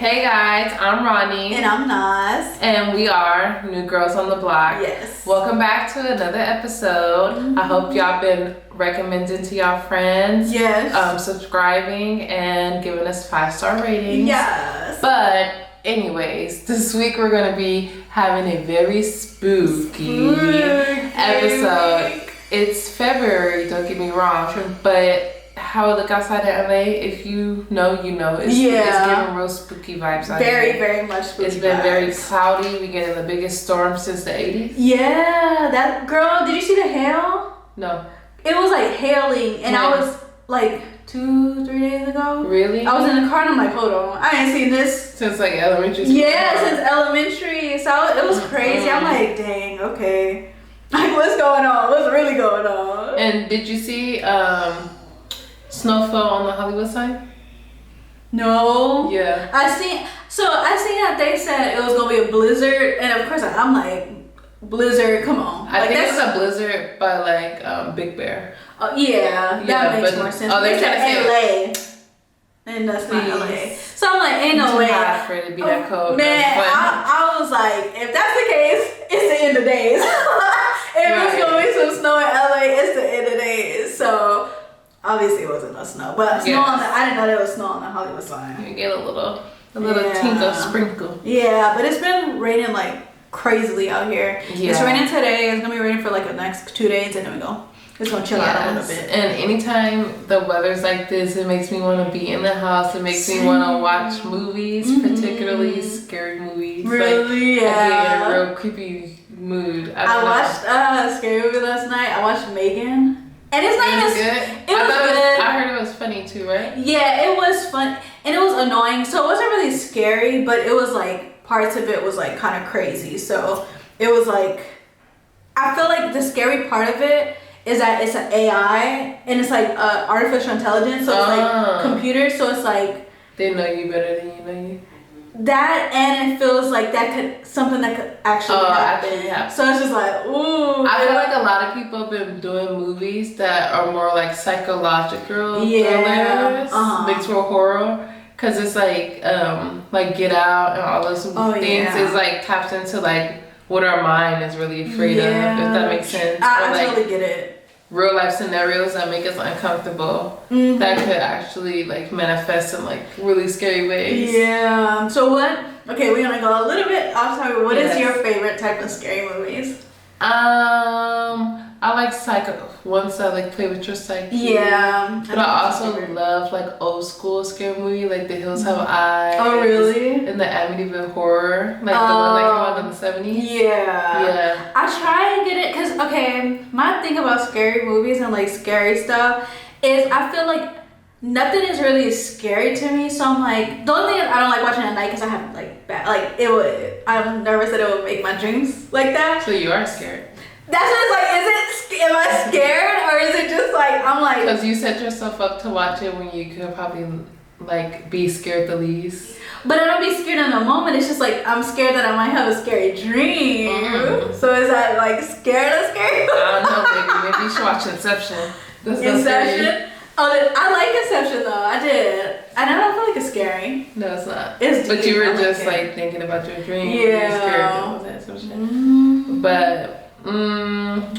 Hey guys, I'm Ronnie. And I'm Nas. And we are New Girls on the Block. Yes. Welcome back to another episode. I hope y'all been recommending to y'all friends. Yes. Subscribing and giving us 5-star ratings. Yes. But anyways, this week we're going to be having a very spooky episode. It's February, don't get me wrong, but how it look outside of LA, if you know, you know. It's giving real spooky vibes out here. Very, very much spooky. It's been very cloudy. We getting the biggest storm since the 80s. Yeah, that girl, did you see the hail? No. It was like hailing, and I was like 2-3 days ago. Really? I was in the car and I'm like, hold on, I ain't seen this. Since like elementary school? Yeah, since elementary. So it was crazy. I'm like, dang, okay. Like, what's going on? What's really going on? And did you see snow fell on the Hollywood sign? No. Yeah. I seen that they said it was gonna be a blizzard, and of course I'm like, blizzard, come on. I think it's a blizzard by like Big Bear. Yeah, that makes more sense. They said LA, and that's not LA. So I'm like, ain't no way. I'm not afraid to be that cold. Man, I was like, if that's the case, it's the end of days. If it's gonna be some snow in LA, it's the end of days. So obviously it wasn't no snow, but snow on I didn't know there was snow on the Hollywood sign. You get a little tinkle sprinkle. Yeah, but it's been raining like crazily out here. Yeah. It's raining today. It's gonna be raining for like the next 2 days, and then we go. It's gonna chill out a little bit. And anytime the weather's like this, it makes me want to be in the house. It makes me want to watch movies, particularly scary movies. Really? Like, I get in a real creepy mood. I watched a scary movie last night. I watched Megan. And it's not even good. It was good. I heard it was funny too, right? Yeah, it was fun. And it was annoying. So it wasn't really scary, but it was like, parts of it was like kind of crazy. So it was like, I feel like the scary part of it is that it's an AI and it's like artificial intelligence. So it's like computer. So it's like, they know you better than you know you. That, and it feels like something that could actually happen. So it's just like, ooh. I feel like a lot of people have been doing movies that are more like psychological thrillers mixed with horror, because it's like Get Out and all those things is like taps into like what our mind is really afraid of, if that makes sense. I totally get it. Real life scenarios that make us uncomfortable that could actually like manifest in like really scary ways. Yeah. So we're gonna go a little bit off topic. What is your favorite type of scary movies? I like psycho ones that like play with your psyche. Yeah. But I also love like old school scary movie, like The Hills Have Eyes. Oh really? And the Amityville Horror, like the one that came out in the 70s. Yeah. I try and get it because my thing about scary movies and like scary stuff is I feel like nothing is really scary to me. So I'm like, the only thing is I don't like watching at night because I have like I'm nervous that it would make my dreams like that. So you are scared. That's just like, am I scared or is it just like, I'm like. Because you set yourself up to watch it when you could probably like be scared the least. But I don't be scared in the moment. It's just like, I'm scared that I might have a scary dream. So is that like scared or scary? I don't know, maybe you should watch Inception. Inception? Oh, I like Inception though. I did. And I don't feel like it's scary. No, it's not. It's deep. But you were just like thinking about your dream. Yeah. You're scared. But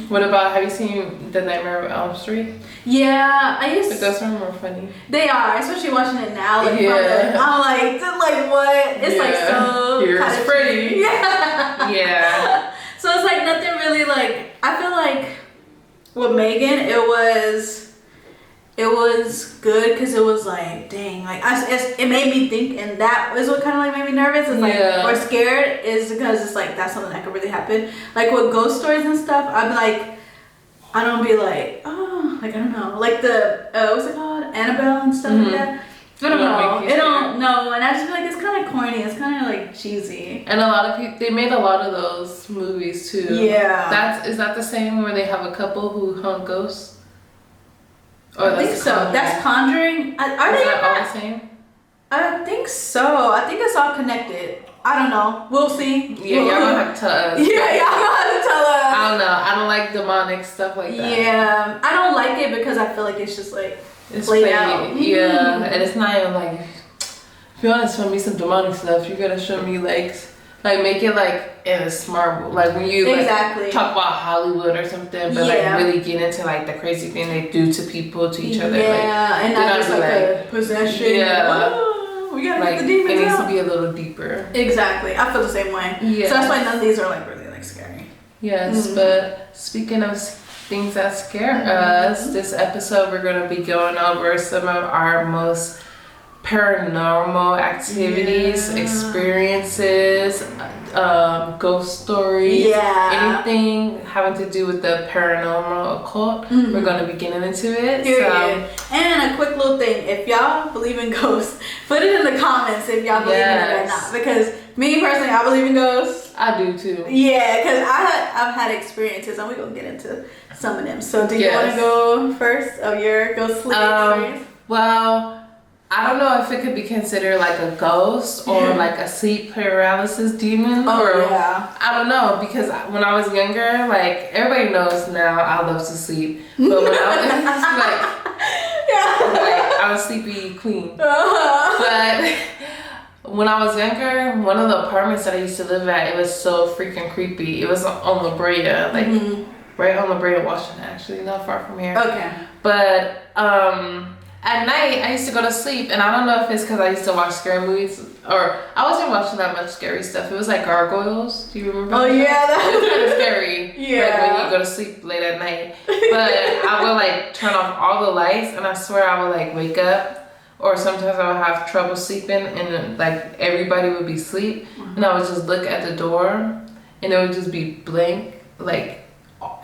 what about, have you seen The Nightmare on Elm Street? Yeah, But those are more funny. They are, especially watching it now. Like, I'm like, what? It's like so Here's Freddy. Yeah. Yeah. So it's like nothing really like, I feel like with Megan, it was good because it was like, dang, like it made me think, and that is what kind of like made me nervous. It's like, or scared, is because it's like that's something that could really happen. Like with ghost stories and stuff, I'm like, I don't be like, oh, like I don't know, like the what's it called, Annabelle and stuff like that. I don't know. It don't know, and I just feel like it's kind of corny. It's kind of like cheesy. And a lot of people, they made a lot of those movies too. Yeah. Is that the same where they have a couple who hunt ghosts? I think so. That's Conjuring. Are they all the same? I think so. I think it's all connected. I don't know. We'll see. Yeah, y'all gonna have to tell us. Yeah, y'all gonna have to tell us. I don't know. I don't like demonic stuff like that. Yeah, I don't like it because I feel like it's just like it's played out. Yeah, and it's not even like If you want to show me some demonic stuff, you gotta show me like make it like in a smart, like when you like talk about Hollywood or something, but like really get into like the crazy thing they do to people, to each other. Yeah, and not just like a possession. Yeah. We gotta get the demons out. It needs to be a little deeper. Exactly. I feel the same way. Yeah. So that's why none of these are like really like scary. Yes, but speaking of things that scare us, this episode we're gonna be going over some of our most paranormal activities, experiences, ghost stories, anything having to do with the paranormal occult. We're going to be getting into it. And a quick little thing, if y'all believe in ghosts, put it in the comments if y'all believe in it or not, because me personally, I believe in ghosts. I do too. Yeah, because I've had experiences, and we're going to get into some of them. So do you want to go first of your ghost sleep experience? Well, I don't know if it could be considered like a ghost or like a sleep paralysis demon. I don't know, because when I was younger, like everybody knows now I love to sleep. But when I was like I was sleepy queen. But when I was younger, one of the apartments that I used to live at, it was so freaking creepy. It was on La Brea, like right on La Brea, Washington, actually, not far from here. Okay. But at night, I used to go to sleep, and I don't know if it's because I used to watch scary movies, or I wasn't watching that much scary stuff. It was like Gargoyles. Do you remember? Oh, yeah. It was kind of scary. Yeah. Like when you go to sleep late at night. But I would like turn off all the lights, and I swear I would like wake up, or sometimes I would have trouble sleeping, and like everybody would be asleep, and I would just look at the door, and it would just be blank, like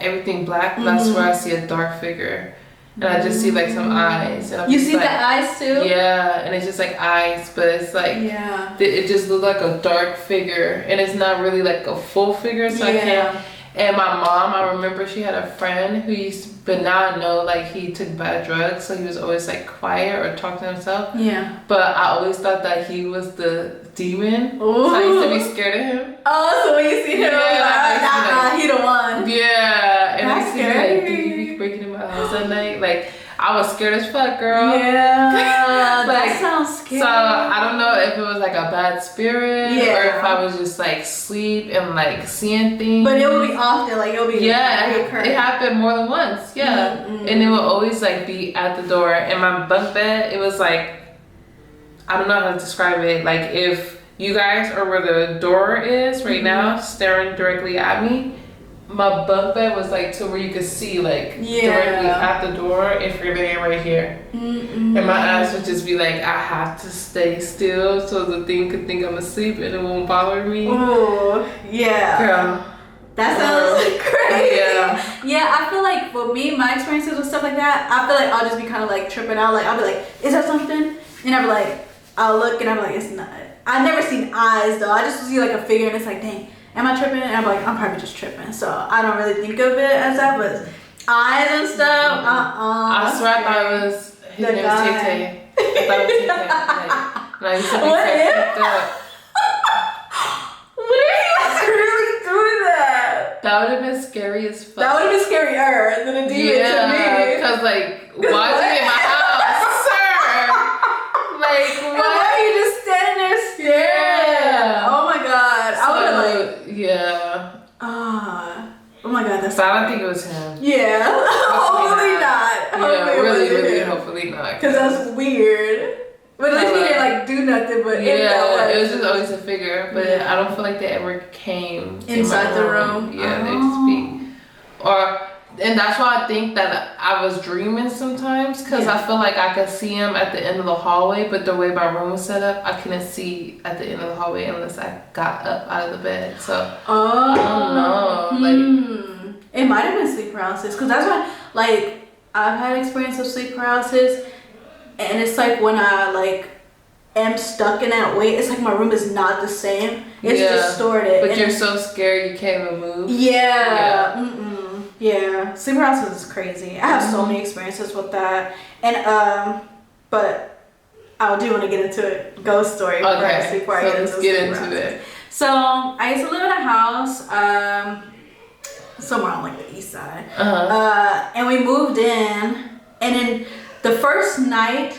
everything black, but I swear I see a dark figure. And I just see like some eyes. And you see like, the eyes too? Yeah, and it's just like eyes, but it's like it just looks like a dark figure, and it's not really like a full figure, so I can't. And my mom, I remember she had a friend who used to, but now I know like he took bad drugs, so he was always like quiet or talk to himself. Yeah. But I always thought that he was the demon. Ooh. So I used to be scared of him. Oh, so when you see him, like, he the one. Yeah, and I used to be like, dude, you be breaking in my house at night, like. I was scared as fuck, girl. Yeah, like, that sounds scary. So I don't know if it was like a bad spirit or if I was just like asleep and like seeing things. But it would be often, like it'll be it happened more than once. Yeah, and it would always like be at the door. And my bunk bed, it was like, I don't know how to describe it. Like if you guys are where the door is right now, staring directly at me. My bunk bed was like to where you could see like directly at the door if you're laying right here. And my ass would just be like, I have to stay still so the thing could think I'm asleep and it won't bother me. Oh, yeah. Girl. That sounds crazy. Yeah, I feel like for me, my experiences with stuff like that, I feel like I'll just be kind of like tripping out. Like I'll be like, is that something? And I'll be like, I'll look and I'm like, it's not. I've never seen eyes though. I just see like a figure and it's like, dang. Am I tripping? And I'm like, I'm probably just tripping. So I don't really think of it as that, but eyes and stuff, I swear I thought it was, his name was Tay-Tay. I thought it was Tay-Tay. Like, I used to be freaked out. What if he was really doing that? That would have been scary as fuck. That would have been scarier than a demon to me. Yeah, because like, why is he in my house, sir? Like, why are you just standing there scared? Yeah. Oh my god. I would have like. Yeah. Oh my god, that's. But I don't think it was him. Yeah. Hopefully not. Really, hopefully not. Because that's weird. But at least he didn't like do nothing. But it was just always a figure. But I don't feel like they ever came inside the room. Yeah, they just be. And that's why I think that I was dreaming sometimes, because I feel like I could see him at the end of the hallway, but the way my room was set up, I couldn't see at the end of the hallway unless I got up out of the bed. So I don't know. Like it might have been sleep paralysis, because that's why like I've had experience of sleep paralysis, and it's like when I like am stuck in that way, it's like my room is not the same. It's distorted. But you're so scared you can't even move. Yeah, sleep paralysis is crazy. I have so many experiences with that, and but I do want to get into a ghost story first before I get into it. So I used to live in a house somewhere on like the east side, and we moved in, and then the first night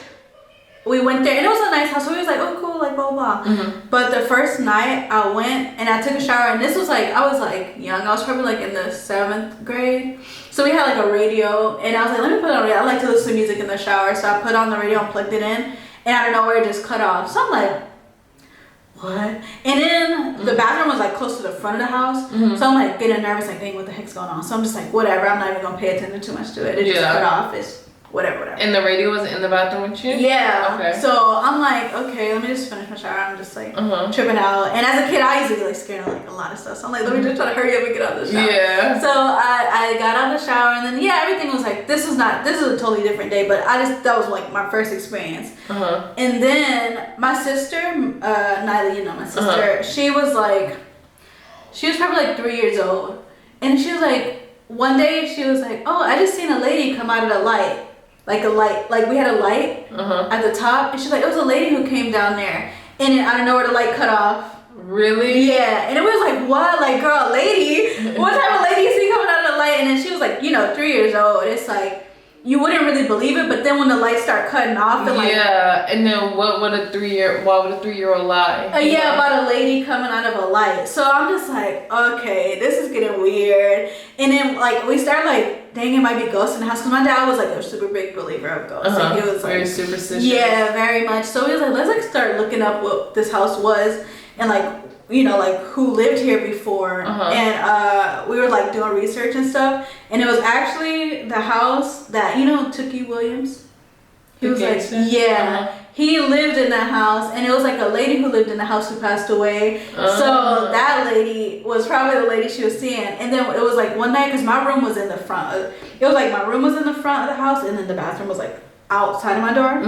we went there, and it was a nice house, so we was like, oh cool, like blah blah blah. But the first night I went and I took a shower, and this was like, I was like young, I was probably like in the 7th grade, so we had like a radio, and I was like, let me put it on radio. I like to listen to music in the shower, so I put on the radio and plugged it in, and out of nowhere it just cut off. So I'm like, what? And then the bathroom was like close to the front of the house, so I'm like getting nervous, like, dang, what the heck's going on? So I'm just like, whatever, I'm not even gonna pay attention too much to it. It just cut off. It's whatever. And the radio was in the bathroom with you? Yeah. Okay. So I'm like, okay, let me just finish my shower. I'm just like tripping out. And as a kid, I used to be like scared of like a lot of stuff. So I'm like, let me just try to hurry up and get out of the shower. Yeah. So I got out of the shower, and then everything was like, this is a totally different day, but that was like my first experience. And then my sister, Nyla, you know my sister, she was probably like 3 years old. And she was like, one day she was like, oh, I just seen a lady come out of the light. Like a light, like we had a light at the top, and she's like, it was a lady who came down there, and then out of nowhere the light cut off. Really? Yeah, and it was like, what? Like, girl, a lady? What type of lady you see coming out of the light? And then she was like, 3 years old. It's like, you wouldn't really believe it, but then when the lights start cutting off, and like, and then why would a 3-year-old lie? About a lady coming out of a light. So I'm just like, okay, this is getting weird. And then like we started like, dang, it might be ghosts in the house, because my dad was like a super big believer of ghosts. Like, he was like very superstitious. Yeah, very much. So he was like, let's like start looking up what this house was, and like, like who lived here before. And we were like doing research and stuff, and it was actually the house that Tookie Williams, he was like, he lived in that house, and it was like a lady who lived in the house who passed away. So that lady was probably the lady she was seeing. And then it was like one night, because my room was in the front, it was like my room was in the front of the house, and then the bathroom was like outside of my door.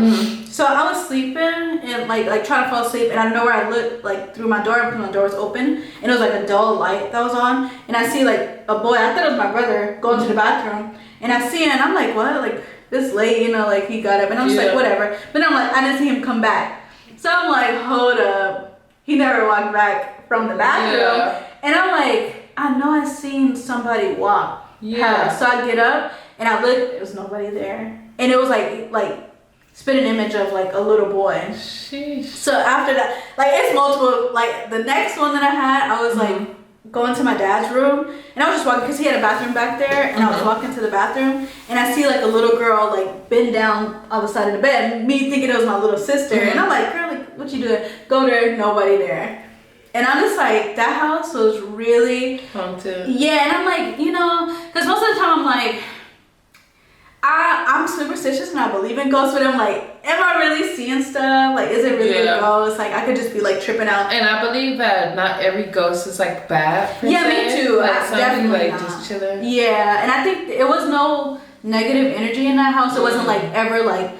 So I was sleeping and like trying to fall asleep, and I know where I looked like through my door, because my door was open, and it was like a dull light that was on, and I see like a boy, I thought it was my brother, going to the bathroom, and I see him, and I'm like, what? Like this late, like he got up, and I'm just like, whatever. But I'm like, I didn't see him come back, so I'm like, hold up, he never walked back from the bathroom. And I'm like, I know I seen somebody walk past. So I get up and I look, there was nobody there. And it was like spit an image of like a little boy. Sheesh. So after that, like it's multiple, like the next one that I had, I was like going to my dad's room, and I was just walking, because he had a bathroom back there, and I was walking to the bathroom, and I see like a little girl like bend down on the side of the bed, me thinking it was my little sister. And I'm like, girl, like what you doing? Go there, nobody there. And I'm just like, that house was really haunted. Yeah. And I'm like, because most of the time I'm like, I'm superstitious and I believe in ghosts, but I'm like, am I really seeing stuff? Like, is it really a ghost? Like, I could just be like tripping out. And I believe that not every ghost is like bad. Me too. Like, some definitely like not. just chilling. Yeah, and I think it was no negative energy in that house. It wasn't like ever like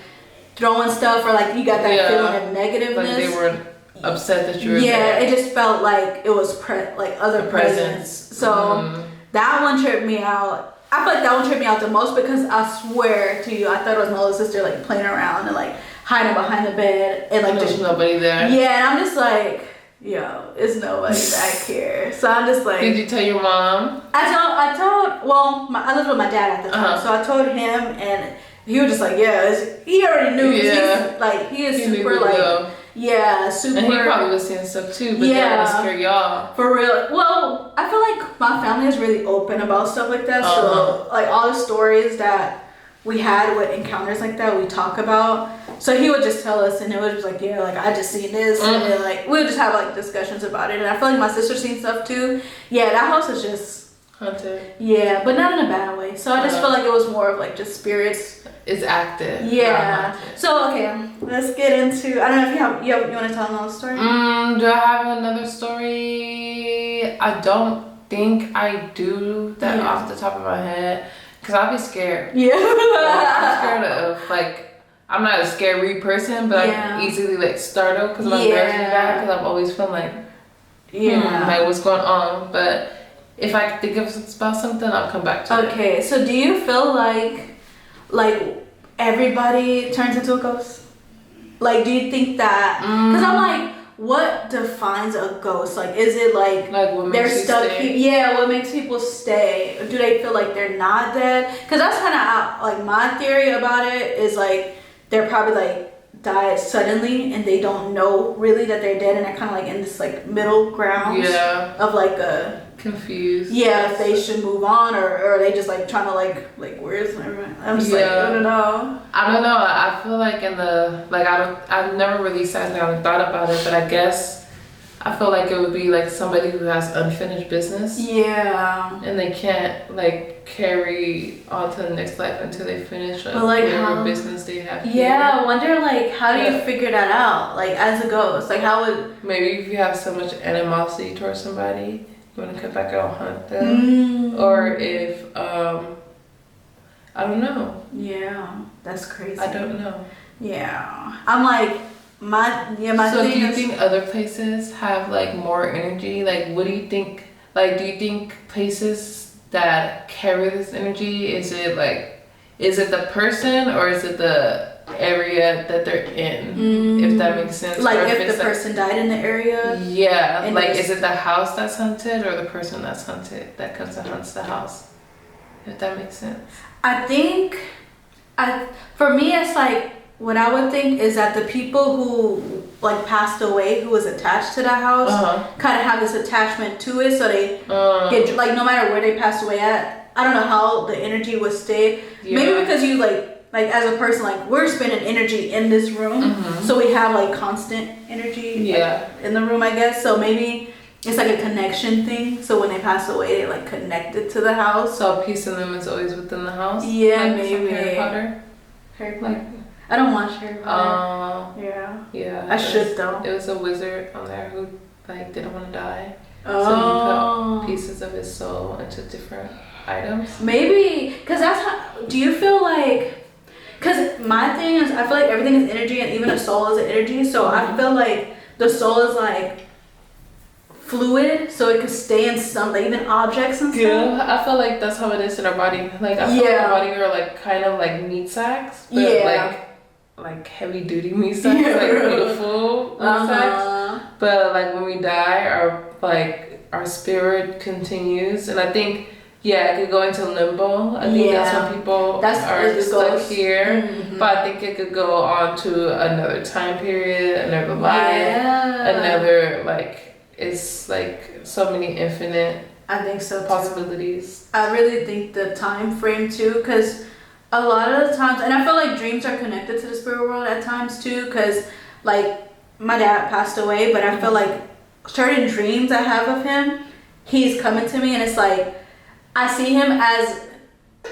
throwing stuff, or like you got that feeling of negativeness. Like they were upset that you were there. It just felt like it was like other presence. So that one tripped me out. I feel like that one tripped me out the most, because I swear to you, I thought it was my little sister like playing around and like hiding behind the bed, and like there's nobody there. Yeah, and I'm just like, yo, it's nobody back here. So I'm just like, did you tell your mom? I told well, I lived with my dad at the time, so I told him, and he was just like, he already knew. He is super like. Yeah, super. And he probably was seeing stuff too, but that would scare y'all. For real. Well, I feel like my family is really open about stuff like that. So, like, all the stories that we had with encounters like that, we talk about. So he would just tell us, and it was just like, I just seen this. And then, like, we would just have, like, discussions about it. And I feel like my sister's seen stuff too. Yeah, that house is just haunted. Yeah, but not in a bad way. So I just feel like it was more of, like, just spirits. It's active. Yeah. So okay, let's get into. I don't know if you want to tell another story. Do I have another story? I don't think I do that off the top of my head, because I'll be scared. Yeah. I'm scared of like, I'm not a scary person, but I'm easily like startled because my nerves are bad, because I've always felt like like what's going on. But if I think about something, I'll come back to it. Okay, so do you feel like everybody turns into a ghost? Like, do you think that? Because I'm like, what defines a ghost? Like, is it like what they're makes stuck? what makes people stay? Or do they feel like they're not dead? Because that's kind of like my theory about it is like they're probably like died suddenly and they don't know really that they're dead, and they're kind of like in this like middle ground of like a confused. Yeah, if they should move on or are they just like trying to like where's everyone? I'm just like, I don't know. I feel like in the like I've never really sat down and thought about it, but I guess I feel like it would be like somebody who has unfinished business. Yeah. And they can't like carry on to the next life until they finish like whatever business they have. Yeah, I wonder like how do you figure that out? Like as a ghost, like how would maybe if you have so much animosity towards somebody, you want to come back and hunt them, or if I don't know. Yeah, that's crazy. I don't know. Yeah, I'm like my So thing do you is, think other places have like more energy? Like what do you think? Like do you think places that carry this energy, is it the person or is it the area that they're in? If that makes sense. Like if the person died in the area. Yeah, like is it the house that's hunted or the person that's hunted that comes and hunts the house? If that makes sense. I think, for me, it's like what I would think is that the people who like passed away, who was attached to that house, kind of have this attachment to it, so they get like no matter where they passed away at. I don't know how the energy would stay. Maybe because you like as a person, like we're spending energy in this room, so we have like constant energy in the room, I guess. So maybe it's like a connection thing. So when they pass away, they like connected to the house. So a piece of them is always within the house. Yeah, like maybe. Harry Potter. Like, I don't watch Harry Potter. Yeah. I should though. It was a wizard on there who like didn't want to die. So he put pieces of his soul into different items. Maybe, cause that's how. Do you feel like? Cause my thing is, I feel like everything is energy, and even a soul is an energy. So I feel like the soul is like fluid, so it could stay in some, like even objects and stuff. Yeah, I feel like that's how it is in our body. Like I feel like our body are like kind of like meat sacks, but like heavy duty meat sacks, like beautiful meat sacks. But like when we die, our spirit continues, and I think it could go into limbo. I think that's when people are stuck here. But I think it could go on to another time period, another life, another like. It's like so many infinite possibilities. I really think the time frame too, because a lot of the times, and I feel like dreams are connected to the spirit world at times too, because like my dad passed away, but I feel like certain dreams I have of him, he's coming to me, and it's like I see him as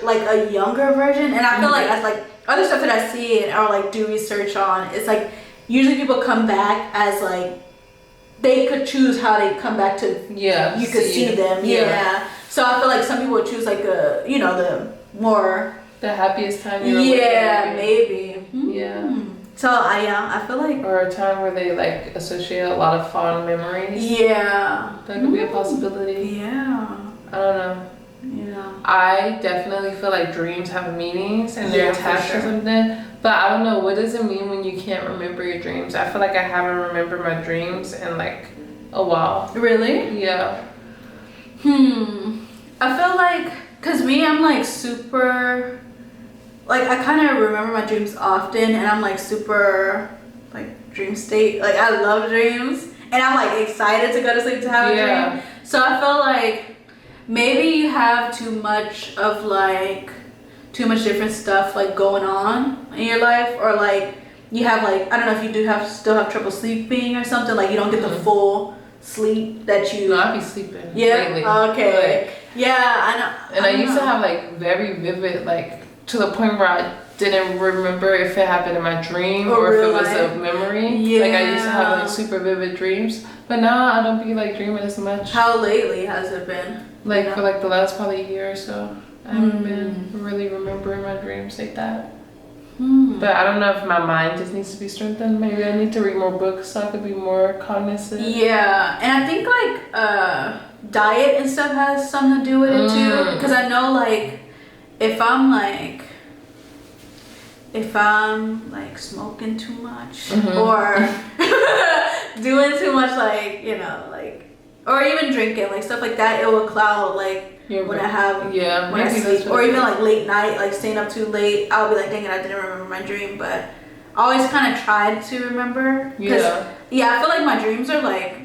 like a younger version, and I feel like as like other stuff that I see or like do research on, it's like usually people come back as like they could choose how they come back to you could see them. So I feel like some people would choose like the happiest time maybe so I feel like, or a time where they like associate a lot of fond memories. That could be a possibility. I don't know. I definitely feel like dreams have meanings and they're attached to something. But I don't know, what does it mean when you can't remember your dreams? I feel like I haven't remembered my dreams in like a while. Really? Yeah. I feel like, cause me, I'm like super, like I kind of remember my dreams often, and I'm like super, like dream state. Like I love dreams, and I'm like excited to go to sleep to have a dream. So I feel like maybe you have too much different stuff like going on in your life, or like you have like, I don't know if you still have trouble sleeping or something, like you don't get the full sleep that you. No, I be sleeping. Lately. Okay. Like, I know. And I used to have like very vivid, like to the point where I didn't remember if it happened in my dream or if it was a memory. Like I used to have like super vivid dreams, but now I don't be like dreaming as much. How lately has it been? Like for like the last probably year or so. I haven't been really remembering my dreams like that. But I don't know if my mind just needs to be strengthened. Maybe I need to read more books so I could be more cognizant. Yeah, and I think like diet and stuff has something to do with it too. Because I know like if I'm like smoking too much or doing too much, like or even drinking, like stuff like that, it will cloud like when I have when I sleep, or even like late night, like staying up too late, I'll be like, dang it, I didn't remember my dream. But always kind of tried to remember. Yeah, I feel like my dreams are like,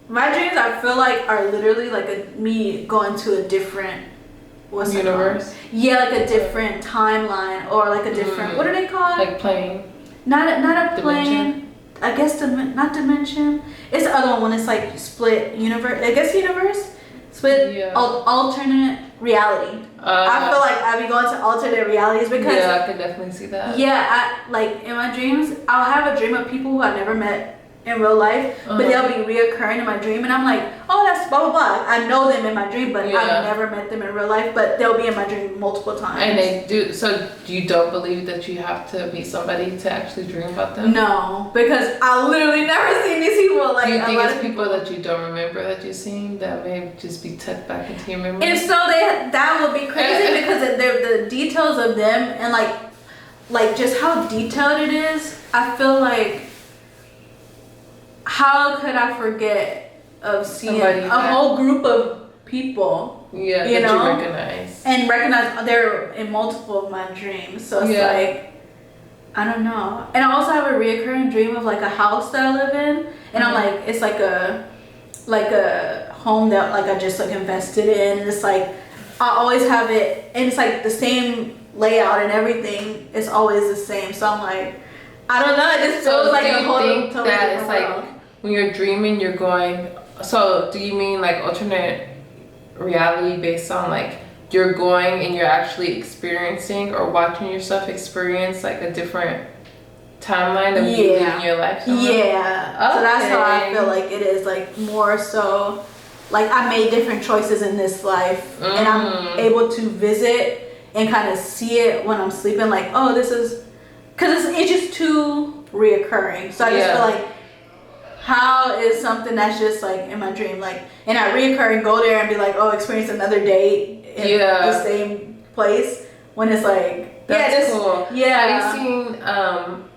I feel like are literally like me going to a different, what's universe? Yeah, like a different timeline or like a different, what are they called? Like plane? Not a plane. Dimension? I guess, not dimension. It's the other one when it's like split universe. I guess universe? Split, alternate reality. I feel like I be going to alternate realities because yeah, I could definitely see that. Yeah, I like in my dreams, I'll have a dream of people who I've never met in real life, but they'll be reoccurring in my dream, and I'm like, oh, that's blah blah blah. I know them in my dream, but I've never met them in real life. But they'll be in my dream multiple times. And they do. So you don't believe that you have to meet somebody to actually dream about them? No, because I literally never seen these people. Like, do you think it's people that you don't remember that you've seen that may just be tucked back into your memory? If so, that would be crazy because the details of them and like just how detailed it is. I feel like, how could I forget of seeing a whole group of people? Yeah, you know, you recognize. And recognize they're in multiple of my dreams. So it's like, I don't know. And I also have a reoccurring dream of like a house that I live in. And I'm like, it's like a home that like I just like invested in. And it's like, I always have it, and it's like the same layout and everything. It's always the same. So I'm like, I don't know. It just feels like a whole totally different world. When you're dreaming, you're going, so do you mean like alternate reality based on like you're going and you're actually experiencing or watching yourself experience like a different timeline of you living your life somewhere? Yeah. So that's how I feel like it is, like more so like I made different choices in this life and I'm able to visit and kind of see it when I'm sleeping, like, oh, this is, because it's just too reoccurring. So I just feel like, how is something that's just like in my dream, like, and I reoccur and go there and be like, oh, experience another day in the same place when it's like, that's cool. Yeah. Have you seen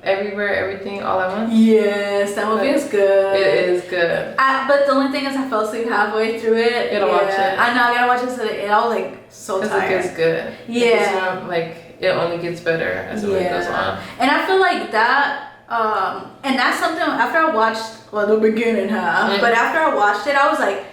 Everywhere, Everything, All at Once? Yes, that movie is good. It is good. But the only thing is I fell asleep halfway through it. You gotta watch it. I know, I gotta watch it today, and I was like so tired. It's good. Yeah. Like it only gets better as the way goes on. And I feel like that. And that's something after I watched the beginning but after I watched it I was like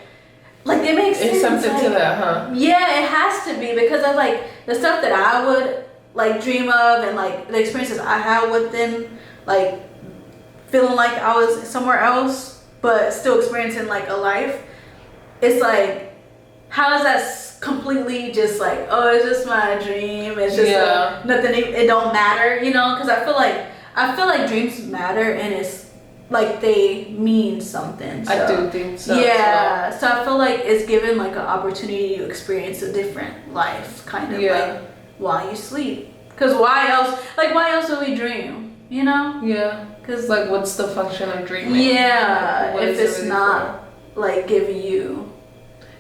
it makes sense. It's something like, to that, huh? Yeah, it has to be, because of like the stuff that I would like dream of and like the experiences I had within, like feeling like I was somewhere else but still experiencing like a life. It's like, how is that completely just like, oh, it's just my dream, it's just like, nothing, it don't matter, you know? Because I feel like dreams matter, and it's like they mean something. So. I do think so. Yeah, so I feel like it's given like an opportunity to experience a different life, kind of like while you sleep. Because why else would we dream? You know? Yeah. Because like, what's the function of dreaming? Yeah, like, if it's not like giving you.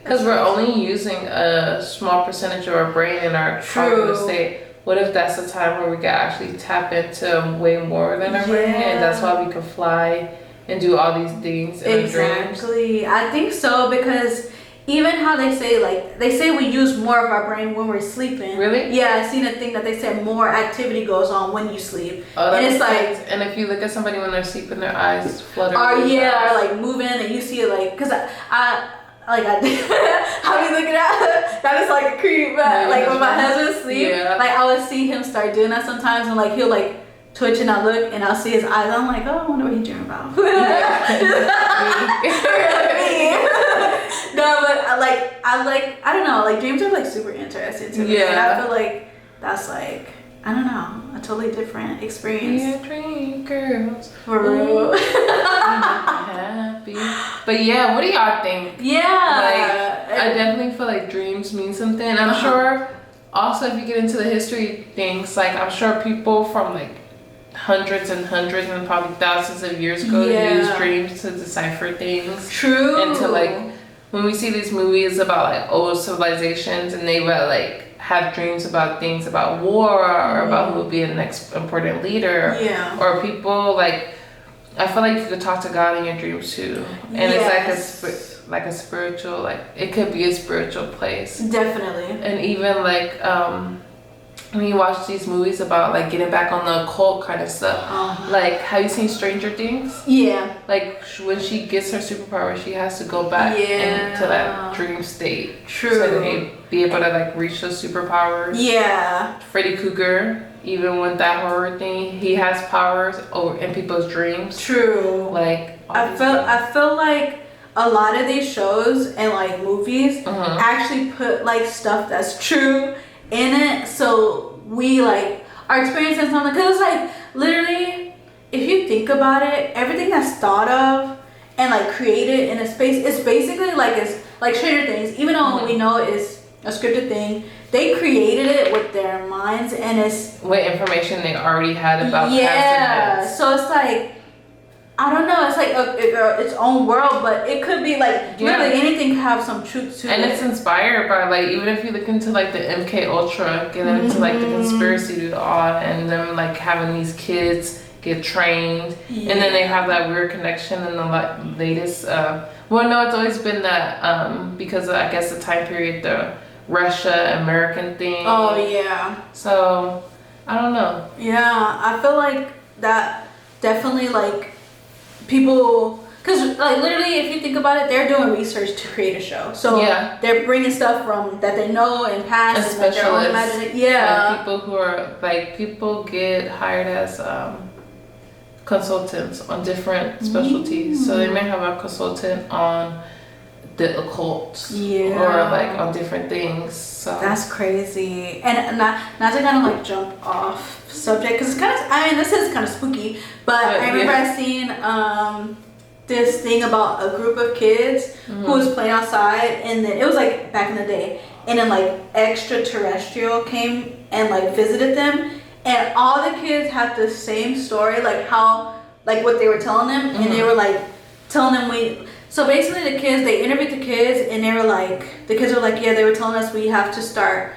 Because we're only using a small percentage of our brain in our cognitive state. What if that's the time where we can actually tap into way more than our brain, and that's why we can fly and do all these things in our dreams? Exactly. I think so, because even how they say we use more of our brain when we're sleeping. Really? Yeah, I've seen a thing that they said more activity goes on when you sleep. Oh, and it's like, and if you look at somebody when they're sleeping, their eyes flutter. Or like moving, and you see it like, because I be looking at that is like a creep, but like when my husband sleep, like I would see him start doing that sometimes, and like he'll like twitch and I look and I'll see his eyes. I'm like, oh, I wonder what he's dreaming about. No, but I don't know, like dreams are like super interesting to me. And I feel like that's like, I don't know, a totally different experience. Yeah, dream girls. For real. Happy. But yeah, what do y'all think? Yeah. Like, I definitely feel like dreams mean something. I'm sure also if you get into the history things, like I'm sure people from like hundreds and probably thousands of years ago used dreams to decipher things. True. And to like, when we see these movies about like old civilizations and they would like have dreams about things about war or about who would be the next important leader. Yeah. Or people like, I feel like you could talk to God in your dreams too. And it's like a spiritual, like it could be a spiritual place. Definitely. And even like when you watch these movies about like getting back on the occult kind of stuff, like have you seen Stranger Things? Yeah. Like when she gets her superpower, she has to go back into that dream state. True. So they be able to like reach those superpowers. Yeah. Freddy Krueger, even with that horror thing, he has powers in people's dreams. True. Like I feel like a lot of these shows and like movies actually put like stuff that's true in it, so we like are experiencing something, because it's like literally, if you think about it, everything that's thought of and like created in a space is basically like, it's like Stranger Things, even though we know it's a scripted thing, they created it with their minds, and it's with information they already had about past events. So it's like, I don't know, it's like its own world, but it could be like literally anything could have some truth to it. And it's inspired by like, even if you look into like the MK Ultra, get into like the conspiracy to all, and them like having these kids get trained, and then they have that weird connection in the latest. Well, no, it's always been that because I guess the time period, the Russia American thing. Oh yeah. So I don't know. Yeah, I feel like that definitely like. People, because like literally, if you think about it, they're doing research to create a show. So they're bringing stuff from that they know and past, and their own imagination. Yeah, like people who are like, people get hired as consultants on different specialties. So they may have a consultant on the occult, or like on different things. So that's crazy. And not to kind of like jump off subject, because it's kind of, I mean, this is kind of spooky, but I remember I seen this thing about a group of kids who was playing outside, and then it was like back in the day, and then like extraterrestrial came and like visited them, and all the kids had the same story, like how, like what they were telling them, and they were like telling them so basically the kids, they interviewed the kids, and they were like, the kids were like, yeah, they were telling us we have to start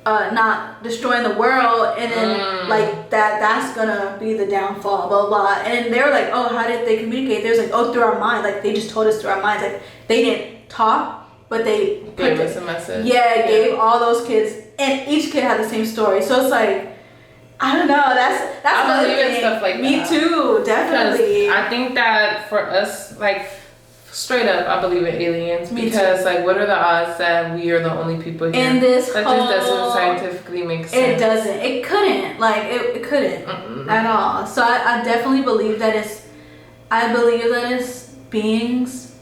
not destroying the world, and then like that's gonna be the downfall, blah blah. And they were like, oh, how did they communicate? They was like, oh, through our mind. Like they just told us through our minds. Like they didn't talk, but they gave us a message. Gave all those kids, and each kid had the same story. So it's like, I don't know. That's I believe in stuff like Me that. too, definitely. I think that for us, like, straight up, I believe in aliens, because like, what are the odds that we are the only people here? In this that just doesn't scientifically make sense. It doesn't. It couldn't. Like it couldn't at all. So I definitely believe that it's. I believe that it's beings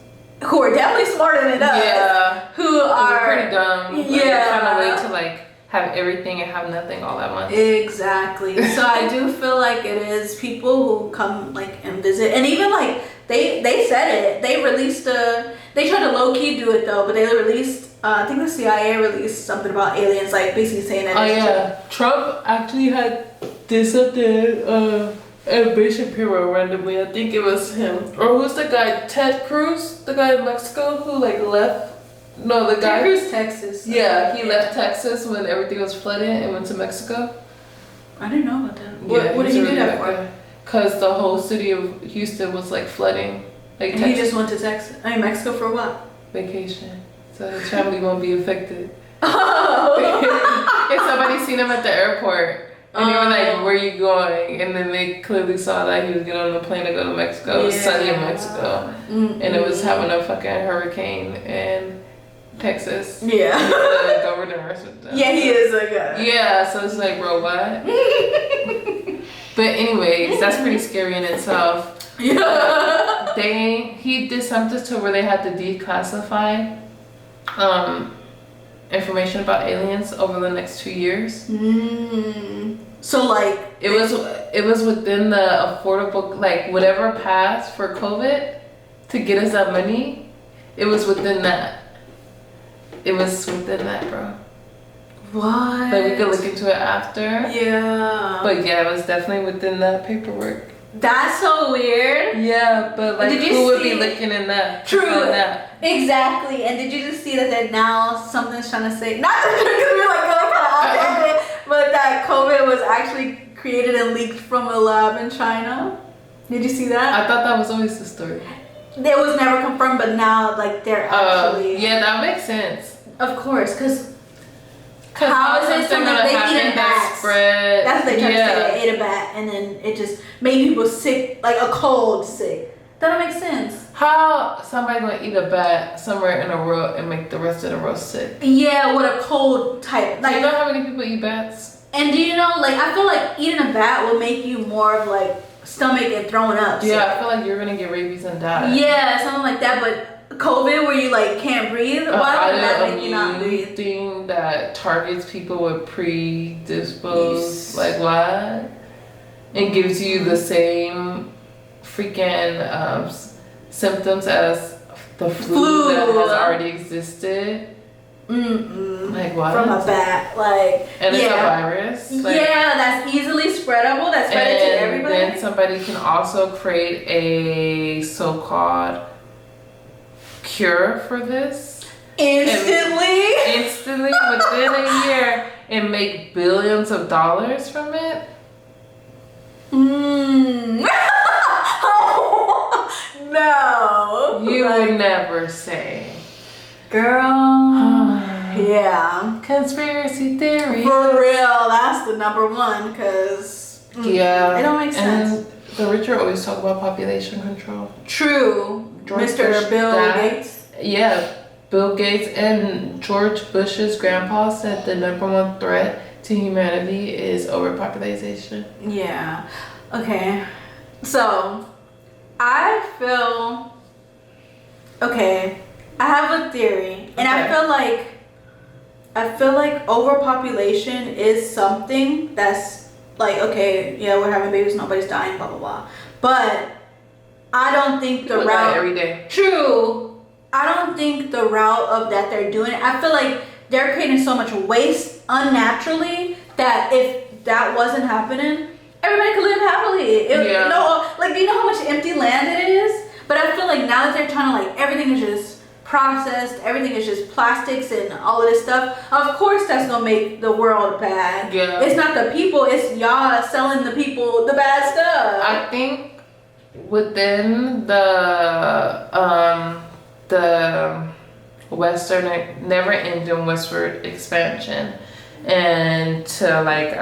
who are definitely smarter than us. Yeah. Who are pretty dumb. Like, they found a way to like have everything and have nothing all at once. Exactly. So I do feel like it is people who come like and visit, and even like. They said it. They released they tried to low key do it though, but they released. I think the CIA released something about aliens, like basically saying that. Oh yeah, Trump actually had this at the animation bureau randomly. I think it was him, or who's the guy? Ted Cruz, the guy in Mexico who like left. No, the guy. Ted Cruz, Texas. Yeah, he left Texas when everything was flooded and went to Mexico. I didn't know about that. What did he do that for? Because the whole city of Houston was like flooding. Like, and he just went to Mexico for what? Vacation. So his family won't be affected. Oh. If somebody seen him at the airport and they were like, where are you going? And then they clearly saw that he was getting on the plane to go to Mexico. It was sunny in Mexico. And it was having a fucking hurricane in Texas. Yeah. The governor or something. Yeah, he is a guy. Yeah, so it's like, bro, what? But anyways, that's pretty scary in itself. Yeah. He did something to where they had to declassify information about aliens over the next 2 years. So like it was within the affordable, like whatever passed for COVID to get us that money, it was within that. It was within that, bro. What? Like we could look into it after. Yeah. But yeah, it was definitely within that paperwork. That's so weird. Yeah, but like who would be looking in that? True. That? Exactly. And did you just see that now something's trying to say, not because we're like going kind of off it, but that COVID was actually created and leaked from a lab in China? Did you see that? I thought that was always the story. It was never confirmed, but now like they're actually. Yeah, that makes sense. Of course, because How is it something they eat in bats? Spread. That's what they try to say. They ate a bat and then it just made people sick, like a cold sick. That don't make sense. How somebody gonna eat a bat somewhere in a row and make the rest of the row sick? Yeah, with a cold type. Like, do you know how many people eat bats? And do you know, like, I feel like eating a bat will make you more of like stomach and throwing up. Yeah, I feel like you're gonna get rabies and die. Yeah, something like that. But COVID, where you like can't breathe, why would that make you not breathe? Thing that targets people with predisposed, like what? It gives you the same freaking symptoms as the flu that has already existed. Like what? From a bat, like, and it's a virus. Like, yeah, that's easily spreadable. That's spread to everybody. Then somebody can also create a so-called cure for this instantly within a year and make billions of dollars from it. No, you would never say, girl. Yeah, conspiracy theory for real. That's the number one, because it don't make sense. And the rich are always talk about population control. True. Mr. Bill Gates. Yeah, Bill Gates and George Bush's grandpa said the number one threat to humanity is overpopulation. Yeah. Okay. So I feel I have a theory, and I feel like overpopulation is something that's like, okay, yeah, we're having babies, nobody's dying, blah blah blah. But I don't think the route every day. True. I don't think the route of that they're doing it. I feel like they're creating so much waste unnaturally that if that wasn't happening, everybody could live happily. You know, like, do you know how much empty land it is? But I feel like now that they're trying to, like, everything is just processed, everything is just plastics and all of this stuff, of course that's gonna make the world bad. Yeah. It's not the people, it's y'all selling the people the bad stuff. I think within the western, never-ending westward expansion, and to like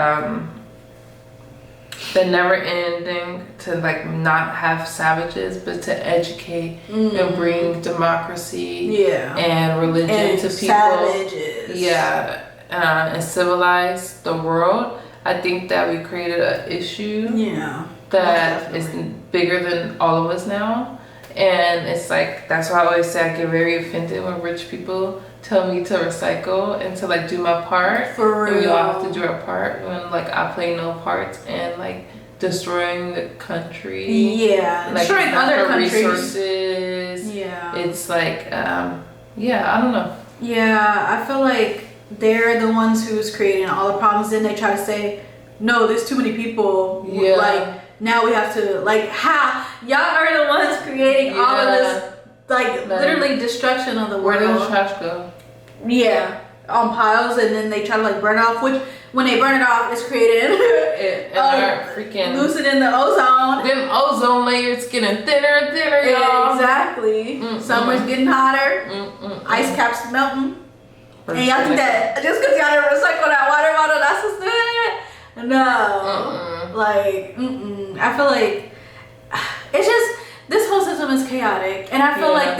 the never-ending to like not have savages, but to educate and bring democracy and religion and to people. Savages. Yeah, and civilize the world. I think that we created an issue. Yeah. That is bigger than all of us now. And it's like, that's why I always say I get very offended when rich people tell me to recycle and to like do my part. For real. And we all have to do our part when like I play no part in like destroying the country. Yeah. Like, destroying other countries. Resources. Yeah. It's like, I don't know. Yeah, I feel like they're the ones who's creating all the problems. Then they try to say, no, there's too many people. Yeah. Like, now we have to, like, y'all are the ones creating all of this, like literally destruction of the world. Where does the trash go? Yeah, on piles, and then they try to like burn it off, which when they burn it off, it's creating loosening the ozone. Them ozone layers getting thinner and thinner, y'all. Exactly. Summer's getting hotter. Ice caps melting. And y'all think that just because y'all didn't recycle that water bottle, that's what's doing it? No. Like, I feel like it's just, this whole system is chaotic, and I feel like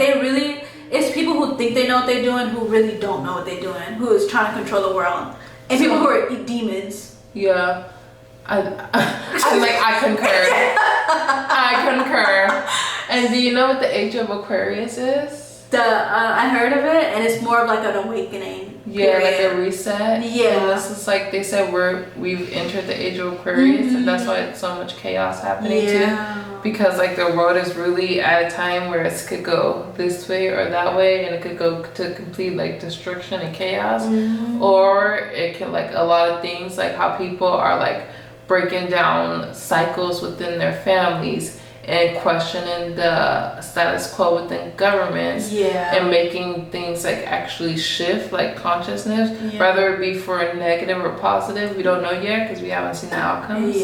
it's people who think they know what they're doing who really don't know what they're doing, who is trying to control the world, and people who are demons. Yeah, I concur. I concur. And do you know what the age of Aquarius is? I heard of it, and it's more of like an awakening. Yeah, like a reset. Yeah, and this is like they said we've entered the age of Aquarius, and that's why it's so much chaos happening too. Because like the world is really at a time where it could go this way or that way, and it could go to complete like destruction and chaos, or it can like a lot of things like how people are like breaking down cycles within their families and questioning the status quo within governments and making things like actually shift like consciousness, whether it be for a negative or positive. We don't know yet because we haven't seen the outcomes.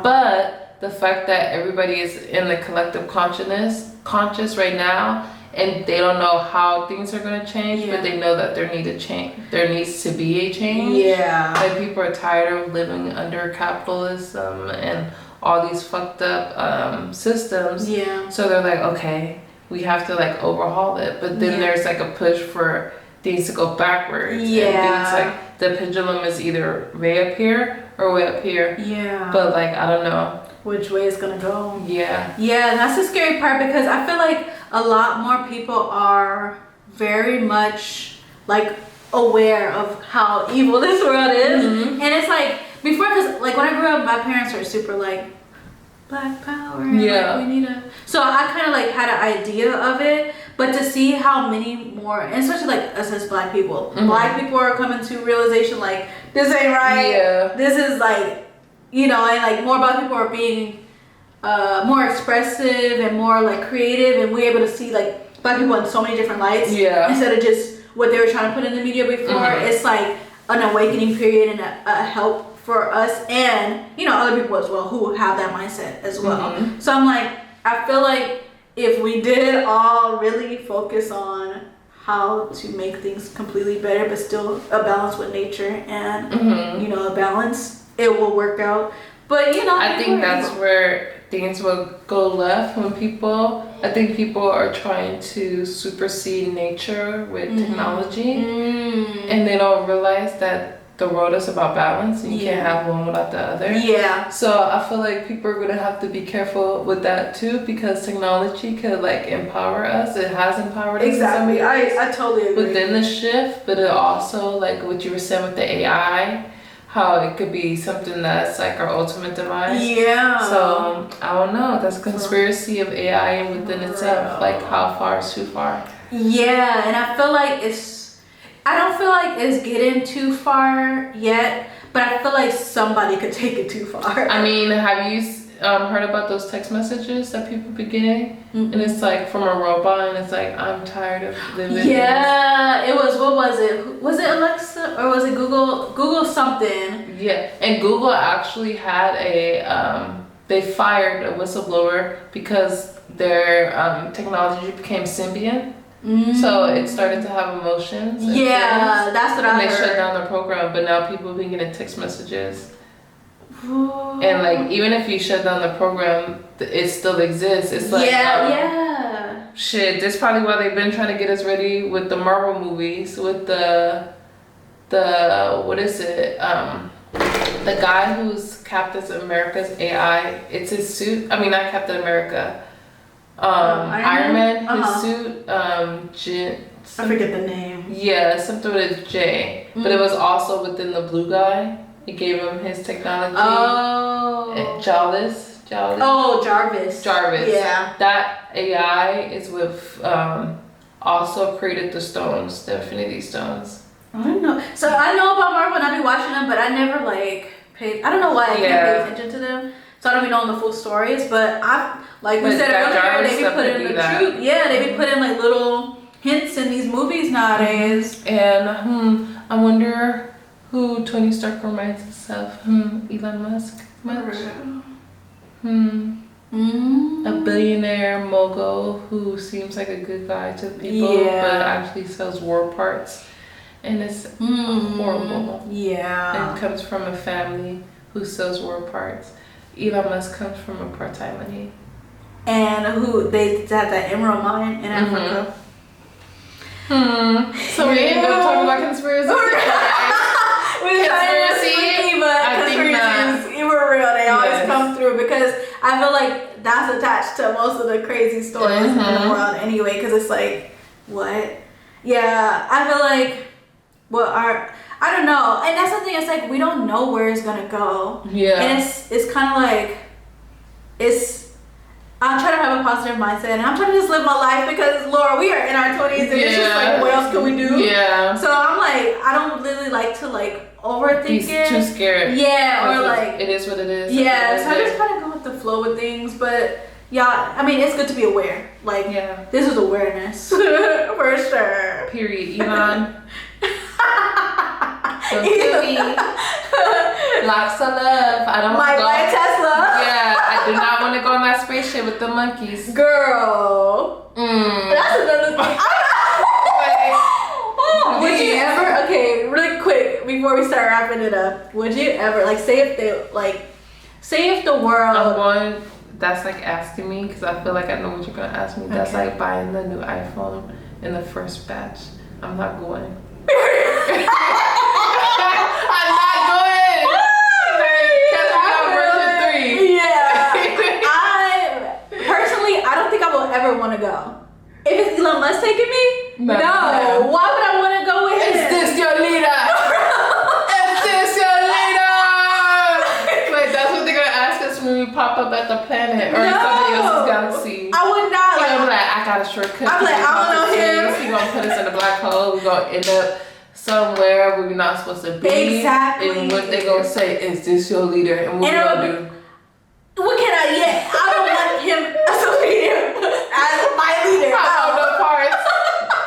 But the fact that everybody is in the collective conscious right now and they don't know how things are gonna change, but they know that there needs to be a change. Yeah. Like people are tired of living under capitalism and all these fucked up systems. Yeah. So they're like, okay, we have to like overhaul it. But then there's like a push for things to go backwards. Yeah. And things like the pendulum is either way up here or way up here. Yeah. But like, I don't know which way it's gonna go. Yeah. Yeah, that's the scary part, because I feel like a lot more people are very much like aware of how evil this world is. And it's like before, because like when I grew up, my parents were super like Black Power. Yeah. Like, we need a. So I kind of like had an idea of it, but to see how many more, and especially like us as Black people, Black people are coming to realization like this ain't right. Yeah. This is like, you know, and like more Black people are being more expressive and more like creative, and we're able to see like Black people in so many different lights. Yeah. Instead of just what they were trying to put in the media before. It's like an awakening period and a help for us, and you know, other people as well who have that mindset as well. So I'm like, I feel like if we did all really focus on how to make things completely better, but still a balance with nature and you know, a balance, it will work out. But you know, I think that's where things will go left when I think people are trying to supersede nature with technology, and they don't realize that the world is about balance, and you can't have one without the other. Yeah. So I feel like people are gonna have to be careful with that too, because technology could like empower us. It has empowered us. Exactly. I totally agree. Within the shift, but it also, like what you were saying with the AI, how it could be something that's like our ultimate device. Yeah. So I don't know. That's conspiracy of AI within itself. Like how far is too far? Yeah, and I feel like I don't feel like it's getting too far yet, but I feel like somebody could take it too far. I mean, have you heard about those text messages that people be getting? And it's like from a robot, and it's like, I'm tired of living. Yeah, it was, what was it? Was it Alexa or was it Google? Google something. Yeah, and Google actually had they fired a whistleblower because their technology became symbiont. So it started to have emotions. Yeah, that's what I heard. And they shut down the program, but now people have been getting text messages. And like, even if you shut down the program, it still exists. It's like, shit, that's probably why they've been trying to get us ready with the Marvel movies, with the what is it? The guy who's Captain America's AI, it's his suit. I mean, not Captain America. Iron Man, his suit, I forget the name. Yeah, something with a J. But it was also within the blue guy. It gave him his technology. Oh. Jarvis. Oh, Jarvis. Yeah. That AI is with, also created the stones, the Infinity Stones. I don't know. So I know about Marvel and I be watching them, but I never like paid. I don't know why I can't pay attention to them. So I don't be knowing the full stories, but like we said earlier, they be putting the truth. Yeah, they be putting like little hints in these movies nowadays. And I wonder who Tony Stark reminds us of. Elon Musk. A billionaire mogul who seems like a good guy to people, but actually sells war parts, and it's horrible. Yeah, and comes from a family who sells war parts. Elon Musk comes from apartheid money. And who they had that emerald mine in Africa. So we end up talking about conspiracy. We're conspiracy, but conspiracies were real. They always come through, because I feel like that's attached to most of the crazy stories in the world anyway. Because it's like, what? Yeah, I feel like I don't know, and that's the thing. It's like we don't know where it's gonna go. Yeah, and it's kind of like I'm trying to have a positive mindset, and I'm trying to just live my life, because Laura, we are in our 20s, and it's just like, what else can we do? Yeah. So I'm like, I don't really like to like overthink it. Too scared. Yeah, or like it is what it is. Yeah, so I just kind of go with the flow with things, but. Yeah, I mean, it's good to be aware. Like, this is awareness for sure. Period. Elon. Don't kill me. Lots of love. I don't want to go. My Tesla. Yeah, I do not want to go on that spaceship with the monkeys. Girl. That's another before we start wrapping it up, would you ever say if the world? I'm going. That's like asking me because I feel like I know what you're gonna ask me. That's like buying the new iPhone in the first batch. I'm not going. I'm not going. Because we got version 3. Yeah. I don't think I will ever want to go. If it's Elon Musk taking me, no. Why would I want to go with him? Is this your leader? Is this your leader? Like that's what they're gonna ask us when we pop up at the planet or somebody else's galaxy. I would not. I'm like, I got a shortcut. I'm like, I don't know him. He's gonna put us in a black hole. We're gonna end up somewhere where we're not supposed to be. Exactly. And what they gonna say is this your leader? And what we gonna do? What can I get? I don't want him associated as my leader. I don't know parts.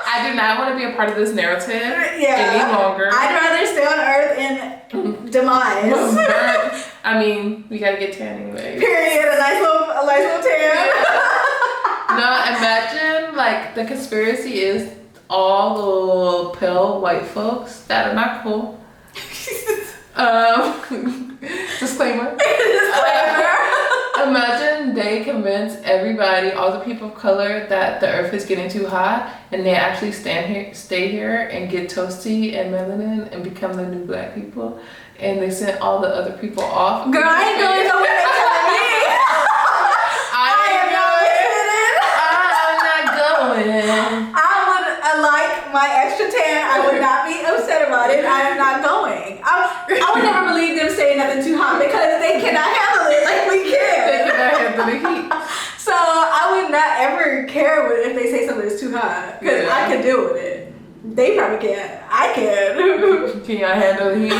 I do not want to be a part of this narrative any longer. I'd rather stay on Earth in demise. I mean, we gotta get tan anyway. Period. A nice little tan. No, imagine like the conspiracy is all the pale white folks that are not cool. Disclaimer. Imagine they convince everybody, all the people of color, that the earth is getting too hot, and they actually stay here and get toasty and melanin and become the new black people, and they send all the other people off. Girl, I ain't going nowhere to me. I'm not going. I would like my extra tan. I would not be upset about it. I am not going. I would never believe them saying nothing too hot because they cannot handle it like we can. They cannot handle the heat. So I would not ever care if they say something is too hot because I can deal with it. They probably can't. I can. Can y'all handle the heat?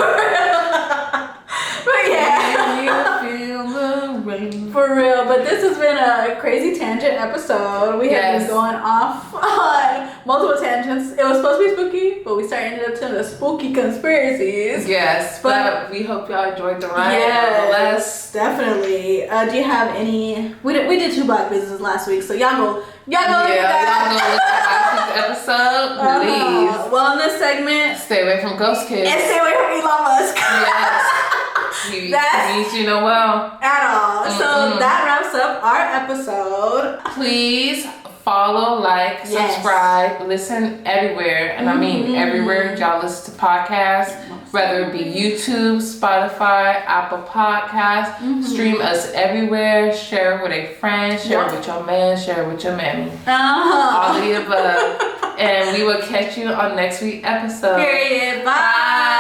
But yeah. Can you feel the rain? For real. But this has been a crazy tangent episode. We have been going off on multiple tangents. It was supposed to be spooky, but we ended up to the spooky conspiracies. Yes, but we hope y'all enjoyed the ride. Yes, definitely. Do you have any? We did 2 black businesses last week, so y'all go look at that. Y'all go look at last week's episode, please. Wellness segment. Stay away from ghost kids. And stay away from Elon Musk. Yes. He means you know well. At all. So that wraps up our episode. Please follow, subscribe, listen everywhere. And I mean everywhere y'all listen to podcasts, whether it be YouTube, Spotify, Apple Podcasts. Stream us everywhere. Share with a friend. Share with your man. Share with your mammy. All of the above. And we will catch you on next week's episode. Period. Bye.